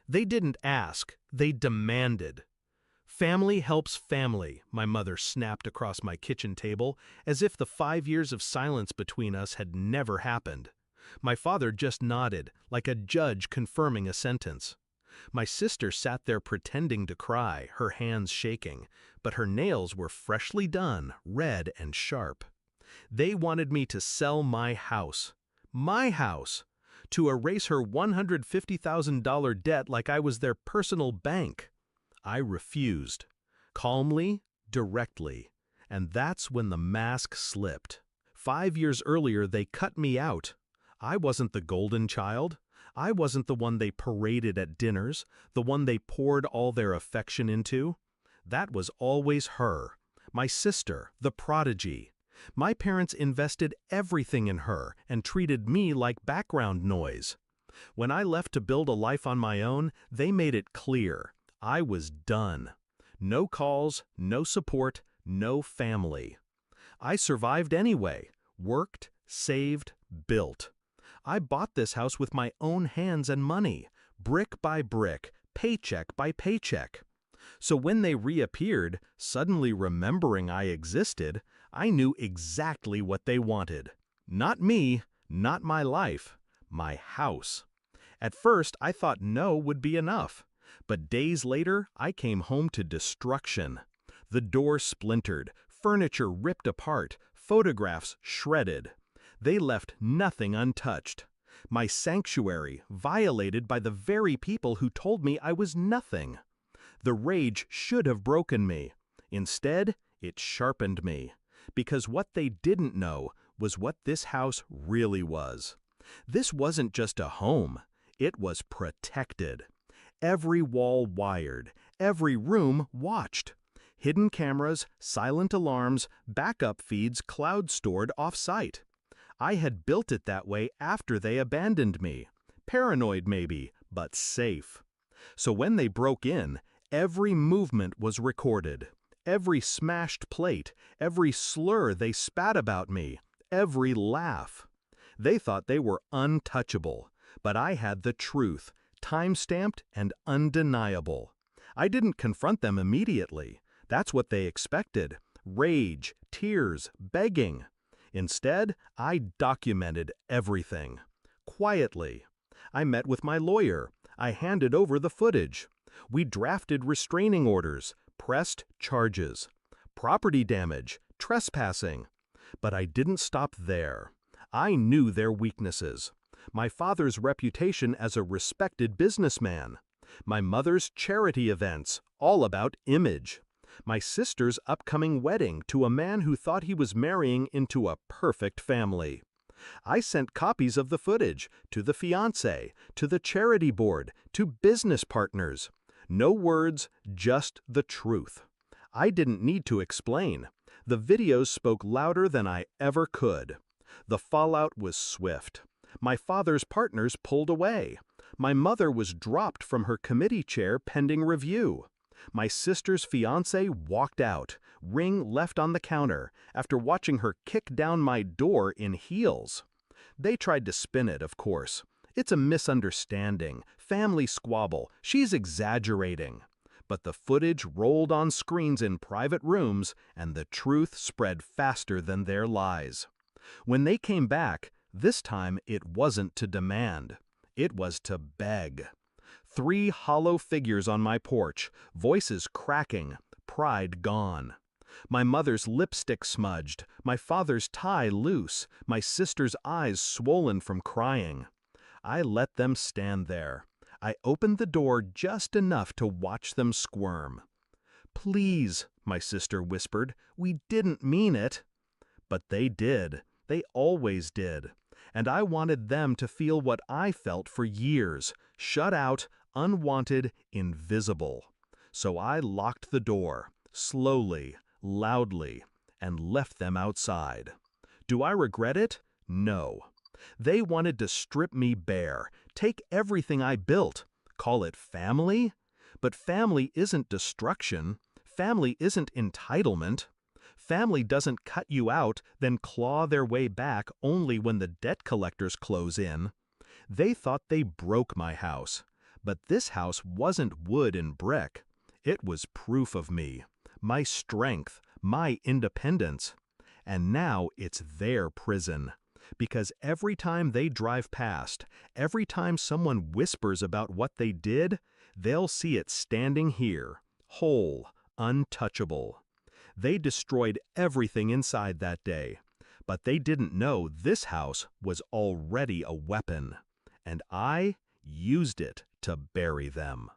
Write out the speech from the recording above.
They didn't ask, they demanded. Family helps family, my mother snapped across my kitchen table, as if the 5 years of silence between us had never happened. My father just nodded, like a judge confirming a sentence. My sister sat there pretending to cry, her hands shaking, but her nails were freshly done, red and sharp. They wanted me to sell my house. My house! To erase her $150,000 debt like I was their personal bank. I refused. Calmly, directly. And that's when the mask slipped. 5 years earlier, they cut me out. I wasn't the golden child. I wasn't the one they paraded at dinners, the one they poured all their affection into. That was always her, my sister, the prodigy. My parents invested everything in her and treated me like background noise. When I left to build a life on my own, they made it clear. I was done. No calls, no support, no family. I survived anyway, worked, saved, built. I bought this house with my own hands and money, brick by brick, paycheck by paycheck. So when they reappeared, suddenly remembering I existed, I knew exactly what they wanted. Not me, not my life, my house. At first, I thought no would be enough. But days later, I came home to destruction. The door splintered, furniture ripped apart, photographs shredded. They left nothing untouched. My sanctuary violated by the very people who told me I was nothing. The rage should have broken me. Instead, it sharpened me. Because what they didn't know was what this house really was. This wasn't just a home. It was protected. Every wall wired, every room watched. Hidden cameras, silent alarms, backup feeds cloud-stored off-site. I had built it that way after they abandoned me. Paranoid maybe, but safe. So when they broke in, every movement was recorded. Every smashed plate, every slur they spat about me, every laugh. They thought they were untouchable, but I had the truth, time-stamped and undeniable. I didn't confront them immediately. That's what they expected. Rage, tears, begging. Instead, I documented everything. Quietly. I met with my lawyer. I handed over the footage. We drafted restraining orders, pressed charges. Property damage, trespassing. But I didn't stop there. I knew their weaknesses. My father's reputation as a respected businessman. My mother's charity events, all about image. My sister's upcoming wedding to a man who thought he was marrying into a perfect family. I sent copies of the footage to the fiancé, to the charity board, to business partners. No words, just the truth. I didn't need to explain. The videos spoke louder than I ever could. The fallout was swift. My father's partners pulled away. My mother was dropped from her committee chair pending review. My sister's fiancé walked out, ring left on the counter, after watching her kick down my door in heels. They tried to spin it, of course. It's a misunderstanding, family squabble, she's exaggerating. But the footage rolled on screens in private rooms, and the truth spread faster than their lies. When they came back, this time it wasn't to demand. It was to beg. 3 hollow figures on my porch, voices cracking, pride gone. My mother's lipstick smudged, my father's tie loose, my sister's eyes swollen from crying. I let them stand there. I opened the door just enough to watch them squirm. "Please," my sister whispered, "we didn't mean it." But they did. They always did. And I wanted them to feel what I felt for years, shut out, unwanted, invisible. So I locked the door, slowly, loudly, and left them outside. Do I regret it? No. They wanted to strip me bare, take everything I built, call it family? But family isn't destruction. Family isn't entitlement. Family doesn't cut you out, then claw their way back only when the debt collectors close in. They thought they broke my house. But this house wasn't wood and brick. It was proof of me, my strength, my independence. And now it's their prison. Because every time they drive past, every time someone whispers about what they did, they'll see it standing here, whole, untouchable. They destroyed everything inside that day, but they didn't know this house was already a weapon, and I used it to bury them.